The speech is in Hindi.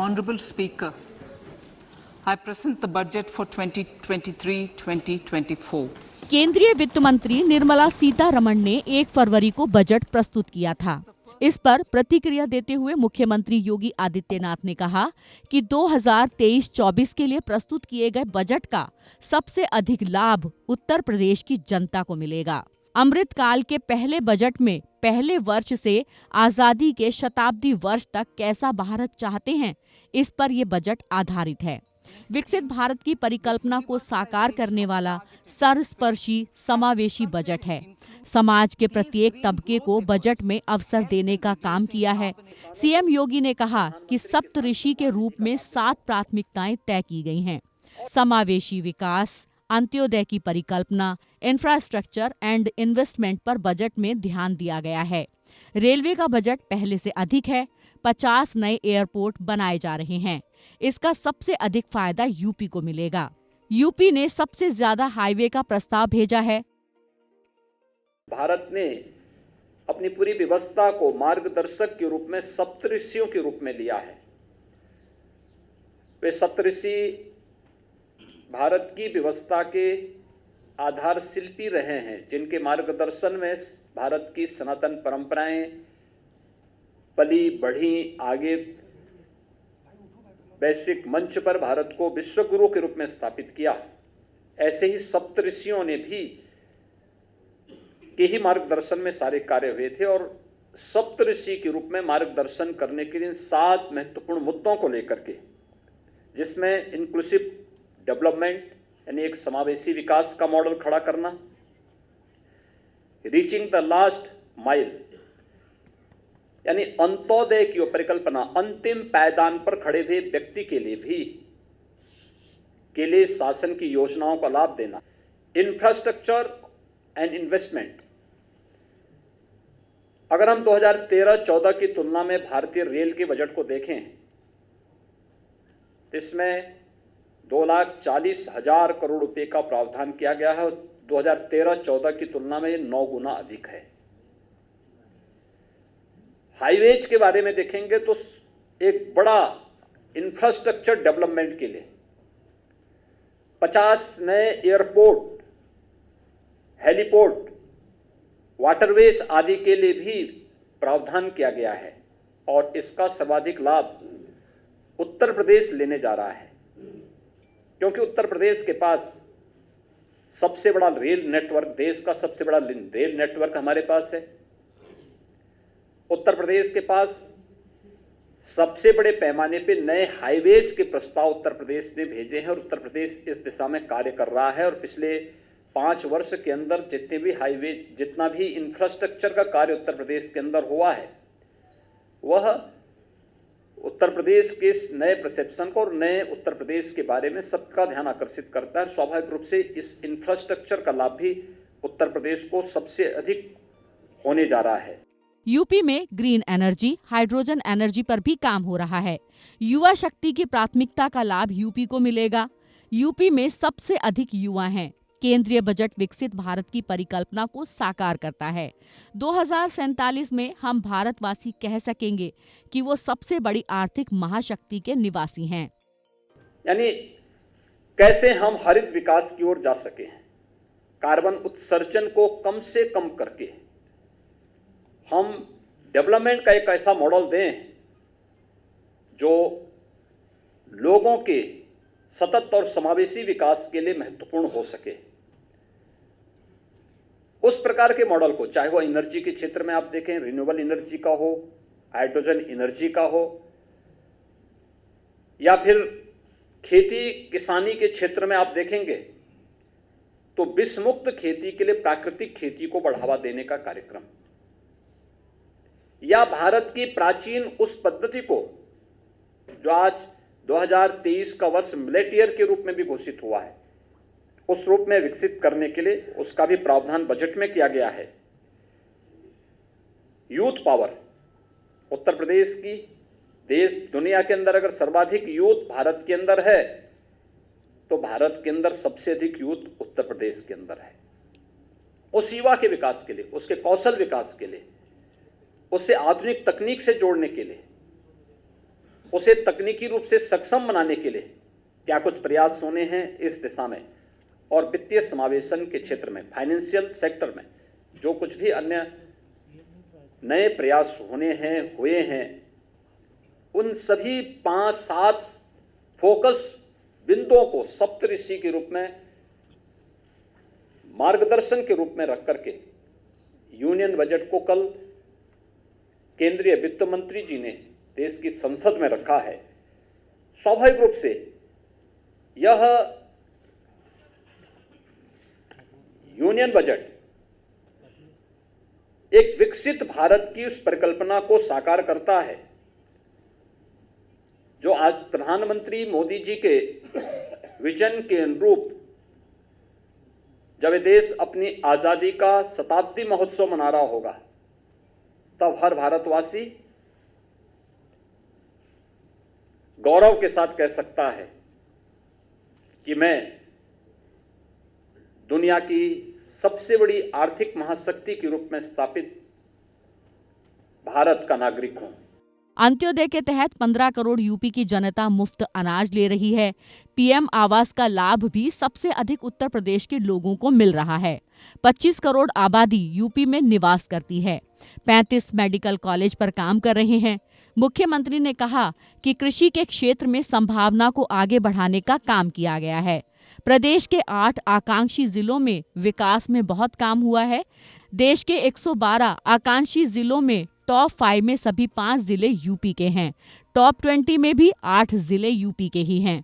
Honourable Speaker, I present the budget for 2023-2024. केंद्रीय वित्त मंत्री निर्मला सीतारमण ने 1 फरवरी को बजट प्रस्तुत किया था। इस पर प्रतिक्रिया देते हुए मुख्यमंत्री योगी आदित्यनाथ ने कहा कि 2023-24 के लिए प्रस्तुत किए गए बजट का सबसे अधिक लाभ उत्तर प्रदेश की जनता को मिलेगा। अमृत काल के पहले बजट में पहले वर्ष से आजादी के शताब्दी वर्ष तक कैसा भारत चाहते हैं, इस पर ये बजट आधारित है। विकसित भारत की परिकल्पना को साकार करने वाला सर्वस्पर्शी समावेशी बजट है। समाज के प्रत्येक तबके को बजट में अवसर देने का काम किया है। सीएम योगी ने कहा कि सप्तऋषि के रूप में 7 प्राथमिकताएं तय की गई हैं। समावेशी विकास, अंत्योदय की परिकल्पना, इंफ्रास्ट्रक्चर एंड इन्वेस्टमेंट पर बजट में ध्यान दिया गया है। रेलवे का बजट पहले से अधिक है। 50 नए एयरपोर्ट बनाए जा रहे हैं। इसका सबसे अधिक फायदा यूपी को मिलेगा। यूपी ने सबसे ज्यादा हाईवे का प्रस्ताव भेजा है। भारत ने अपनी पूरी व्यवस्था को मार्गदर्शक के रूप में सप्तऋषियों के रूप में लिया है। वे सप्तऋषि भारत की व्यवस्था के आधार शिल्पी रहे हैं, जिनके मार्गदर्शन में भारत की सनातन परंपराएं पली बढ़ी, आगे वैश्विक मंच पर भारत को विश्व गुरु के रूप में स्थापित किया। ऐसे ही सप्तऋषियों ने भी के ही मार्गदर्शन में सारे कार्य हुए थे और सप्तऋषि के रूप में मार्गदर्शन करने के लिए 7 महत्वपूर्ण मुद्दों को लेकर के, जिसमें इंक्लूसिव डेवलपमेंट यानी एक समावेशी विकास का मॉडल खड़ा करना, रीचिंग द लास्ट माइल यानी अंत्योदय की परिकल्पना, अंतिम पायदान पर खड़े हुए व्यक्ति के लिए शासन की योजनाओं का लाभ देना, इंफ्रास्ट्रक्चर एंड इन्वेस्टमेंट। अगर हम 2013-14 की तुलना में भारतीय रेल के बजट को देखें तो इसमें 2,40,000 करोड़ रुपए का प्रावधान किया गया है। 2013-14 की तुलना में 9 गुना अधिक है। हाईवेज के बारे में देखेंगे तो एक बड़ा इंफ्रास्ट्रक्चर डेवलपमेंट के लिए 50 नए एयरपोर्ट, हेलीपोर्ट, वाटरवेज आदि के लिए भी प्रावधान किया गया है और इसका सर्वाधिक लाभ उत्तर प्रदेश लेने जा रहा है, क्योंकि उत्तर प्रदेश के पास सबसे बड़ा रेल नेटवर्क, देश का सबसे बड़ा रेल नेटवर्क हमारे पास है। उत्तर प्रदेश के पास सबसे बड़े पैमाने पे नए हाईवेज के प्रस्ताव उत्तर प्रदेश ने भेजे हैं और उत्तर प्रदेश इस दिशा में कार्य कर रहा है। और पिछले 5 वर्ष के अंदर जितने भी हाईवे, जितना भी इंफ्रास्ट्रक्चर का कार्य उत्तर प्रदेश के अंदर हुआ है, वह उत्तर प्रदेश के नए परसेप्शन को और नए उत्तर प्रदेश के बारे में सबका ध्यान आकर्षित करता है। स्वाभाविक रूप से इस इंफ्रास्ट्रक्चर का लाभ भी उत्तर प्रदेश को सबसे अधिक होने जा रहा है। यूपी में ग्रीन एनर्जी, हाइड्रोजन एनर्जी पर भी काम हो रहा है। युवा शक्ति की प्राथमिकता का लाभ यूपी को मिलेगा। यूपी में सबसे अधिक युवा हैं। केंद्रीय बजट विकसित भारत की परिकल्पना को साकार करता है। 2047 में हम भारतवासी कह सकेंगे कि वो सबसे बड़ी आर्थिक महाशक्ति के निवासी हैं। यानी कैसे हम हरित विकास की ओर जा सके, कार्बन उत्सर्जन को कम से कम करके हम डेवलपमेंट का एक ऐसा मॉडल दें जो लोगों के सतत और समावेशी विकास के लिए महत्वपूर्ण हो सके। उस प्रकार के मॉडल को, चाहे वो एनर्जी के क्षेत्र में आप देखें, रिन्यूएबल एनर्जी का हो, हाइड्रोजन एनर्जी का हो, या फिर खेती किसानी के क्षेत्र में आप देखेंगे तो विषमुक्त खेती के लिए प्राकृतिक खेती को बढ़ावा देने का कार्यक्रम, या भारत की प्राचीन उस पद्धति को जो आज 2023 का वर्ष मिलेट ईयर के रूप में भी घोषित हुआ है, उस रूप में विकसित करने के लिए उसका भी प्रावधान बजट में किया गया है। यूथ पावर, उत्तर प्रदेश की देश दुनिया के अंदर अगर सर्वाधिक यूथ भारत के अंदर है तो भारत के अंदर सबसे अधिक यूथ उत्तर प्रदेश के अंदर है। उस युवा के विकास के लिए, उसके कौशल विकास के लिए, उसे आधुनिक तकनीक से जोड़ने के लिए उसे तकनीकी रूप से सक्षम बनाने के लिए क्या कुछ प्रयास होने हैं इस दिशा में, और वित्तीय समावेशन के क्षेत्र में, फाइनेंशियल सेक्टर में जो कुछ भी अन्य नए प्रयास हुए हैं, उन सभी 5-7 फोकस बिंदुओं को सप्तऋषि के रूप में, मार्गदर्शन के रूप में रख करके यूनियन बजट को कल केंद्रीय वित्त मंत्री जी ने देश की संसद में रखा है। स्वाभाविक रूप से यह यूनियन बजट एक विकसित भारत की उस परिकल्पना को साकार करता है जो आज प्रधानमंत्री मोदी जी के विजन के अनुरूप, जब ये देश अपनी आजादी का शताब्दी महोत्सव मना रहा होगा, तब हर भारतवासी गौरव के साथ कह सकता है कि मैं दुनिया की सबसे बड़ी आर्थिक महाशक्ति के रूप में स्थापित भारत का नागरिक हूं। अंत्योदय के तहत 15 करोड़ यूपी की जनता मुफ्त अनाज ले रही है। पीएम आवास का लाभ भी सबसे अधिक उत्तर प्रदेश के लोगों को मिल रहा है। 25 करोड़ आबादी यूपी में निवास करती है। 35 मेडिकल कॉलेज पर काम कर रहे हैं। मुख्यमंत्री ने कहा कि कृषि के क्षेत्र में संभावना को आगे बढ़ाने का काम किया गया है। प्रदेश के 8 आकांक्षी जिलों में विकास में बहुत काम हुआ है। देश के 112 आकांक्षी जिलों में टॉप 5 में सभी 5 जिले यूपी के हैं। टॉप 20 में भी 8 जिले यूपी के ही हैं।